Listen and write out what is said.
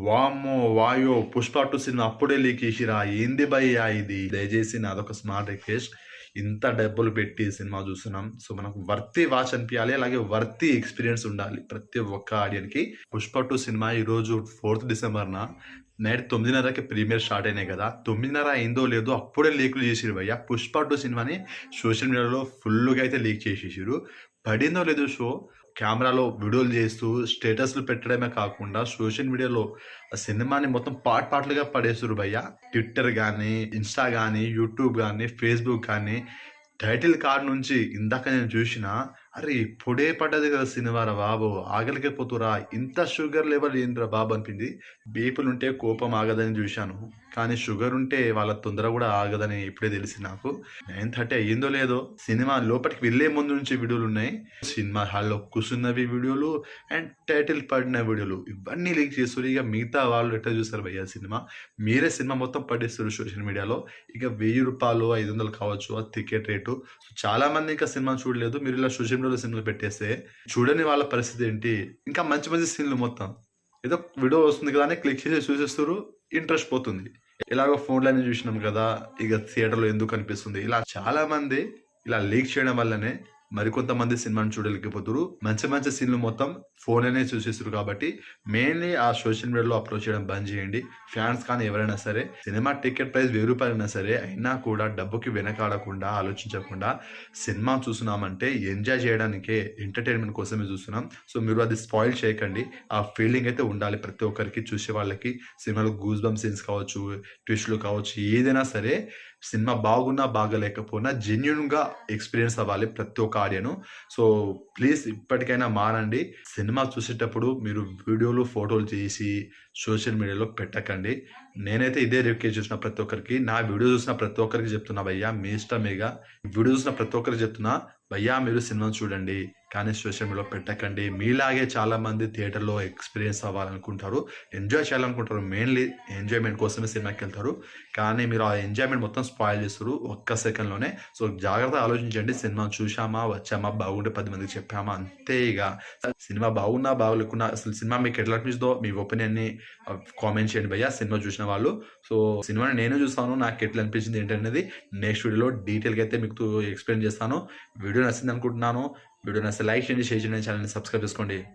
వామ్మో! వాయ్యో! 'పుష్ప 2' సినిమా అప్పుడే లీక్ చేసిర్రా? ఏంది భయ్యా ఇది? దయచేసి నాదొక స్మాల్ రిక్వెస్ట్. ఇంత డబ్బులు పెట్టి సినిమా చూస్తున్నాం. సో, మనకు వర్తీ వాచ్ అనిపియాలి. అలాగే వర్తీ ఎక్స్‌పీరియన్స్ ఉండాలి ప్రతి ఒక్క ఆడియన్‌కి. 'పుష్ప 2' సినిమా ఈరోజు 4థ్ డిసెంబర్‌న నైట్ 9:30కి ప్రీమియర్ స్టార్ట్ అయినాయి కదా! 9:30 అయిందో లేదో అప్పుడే లీకులు చేసిర్రు భయ్యా. 'పుష్ప 2' సినిమాని సోషల్ మీడియాలో ఫుల్లుగా అయితే లీక్ చేసేసిర్రు. పడిందో లేదో షో కెమెరాలో వీడియోలు చేస్తూ స్టేటస్‌లు పెట్టడమే కాకుండా సోషల్ మీడియాలో ఆ సినిమాని మొత్తం పార్ట్‌లుగా పడేస్తుర్రు భయ్యా. ట్విట్టర్ గానీ, ఇన్‌స్టా గానీ, యూట్యూబ్ గానీ, ఫేస్‌బుక్ గానీ టైటిల్ కార్డ్ నుంచి ఇందాక నేను చూషినా, అరె! ఇప్పుడే పడ్డది కదా సినిమారా బాబు! ఆగలేక పోతుర్రా! ఇంత షుగర్ లెవెల్ ఏందిరా బాబు అనిపింది. బీపీలుంటే కోపం ఆగదని జూశాను. కానీ షుగర్ ఉంటే వాళ్ళ తొందర గూడా ఆగదని ఇప్పుడే తెలిసింది నాకు. 9:30 అయ్యిందో లేదో సినిమా లోపటికి వెళ్ళే ముందు నుంచి వీడియోలున్నాయి. సినిమా హాల్‌లో కూసున్నవి వీడియోలు అండ్ టైటిల్ పడిన వీడియోలు ఇవన్నీ లీక్ చేస్తుర్రు. ఇగ మిగతా వాళ్ళు ఎట్లా చూస్తారు భయ్యా సినిమా? మీరే సినిమా మొత్తం పడేస్తుర్రు సోషల్ మీడియాలో. ఇక రూ. 1000, 500 కావచ్చు ఆ టికెట్ రేటు. చాలా మంది ఇంకా సినిమా చూడలేదు. మీరు ఇలా సోషల్ మీడియాలో సినిమాలు పెట్టేస్తే చూడని వాళ్ళ పరిస్థితి ఏంటి? ఇంకా మంచి మంచి సీన్‌లు మొత్తం. ఏదో వీడియో వస్తుంది కదా అని క్లిక్ చేసి చూసేస్తుర్రు. ఇంట్రెస్ట్ పోతుంది. ఎలాగో ఫోన్‌లోనే చూసినాం కదా! ఇక థియేటర్‌లో ఎందుకు కనిపిస్తుంది? ఇలా చాలా మంది ఇలా లీక్ చేయడం వల్లనే మరికొంతమంది సినిమాని చూడలేకపోతుర్రు. మంచి మంచి సీన్‌లు మొత్తం ఫోన్‌లోనే చూసేస్తుర్రు కాబట్టి మెయిన్‌లీ ఆ సోషల్ మీడియాలో అప్రోచ్ చేయడం బంద్ చేయండి. ఫ్యాన్స్ కానీ ఎవరైనా సరే సినిమా టికెట్ ప్రైస్ రూ. 1000 అయినా సరే అయినా కూడా డబ్బుకి వెనకాడకుండా ఆలోచించకుండా సినిమా చూస్తున్నామంటే ఎంజాయ్ చేయడానికే ఎంటర్‌టైన్‌మెంట్ కోసమే చూస్తున్నాం. సో, మీరు అది స్పాయిల్ చేయకండి. ఆ ఫీలింగ్ అయితే ఉండాలి ప్రతి ఒక్కరికి చూసే వాళ్ళకి. సినిమాలో గూస్ బంప్ సీన్స్ కావచ్చు, ట్విస్ట్‌లు కావచ్చు ఏదైనా సరే సినిమా బాగున్నా, బాగాలేకపోయినా జెన్యూన్‌గా ఎక్స్‌పీరియన్స్ అవ్వాలి ప్రతి ఒక్క ఆడియను. సో, ప్లీజ్ ఇప్పటికైనా మారండి. సినిమా చూసేటప్పుడు మీరు వీడియోలు, ఫోటోలు తీసి సోషల్ మీడియాలో పెట్టకండి. నేనైతే ఇదే రిక్వెస్ట్ చేస్తున్నా ప్రతి ఒక్కరికి. నా వీడియో చూసిన ప్రతి ఒక్కరికి చెప్తున్నా భయ్యా మీ ఇష్టమేగా. వీడియో చూసిన ప్రతి ఒక్కరికి చెప్తున్నా భయ్యా మీరు సినిమా చూడండి. కానీ సోషల్ మీడియాలో పెట్టకండి. మీలాగే చాలామంది థియేటర్‌లో ఎక్స్‌పీరియన్స్ అవ్వాలనుకుంటారు. ఎంజాయ్ చేయాలనుకుంటారు. మెయిన్‌లీ ఎంజాయ్‌మెంట్ కోసమే సినిమాకెళ్తారు. కానీ మీరు ఆ ఎంజాయ్‌మెంట్ మొత్తం స్పాయిల్ చేస్తుర్రు ఒక్క సెకన్‌లోనే. సో, జాగ్రత్తగా ఆలోచించండి. సినిమా చూశామా, వచ్చామా, బాగుంటే 10 మందికి చెప్పామా అంతే ఇగ. సినిమా బాగున్నా, బాగోలేకున్నా అసలు సినిమా మీకు ఎట్లా అనిపించిందో మీ ఒపీనియన్‌ని కామెంట్ చేయండి భయ్యా సినిమా చూసిన వాళ్ళు. సో, సినిమాని నేను చూసాను. నాకెట్లా అనిపించింది ఏంటనేది నెక్స్ట్ వీడియోలో డీటెయిల్‌గా అయితే మీకు ఎక్స్‌ప్లెయిన్ చేస్తాను. వీడియో నచ్చిందనుకుంటున్నాను. వీడియో నచ్చితే లైక్ చేయండి, షేర్ చేయండి, ఛానెల్‌ని సబ్స్క్రైబ్ చేసుకోండి.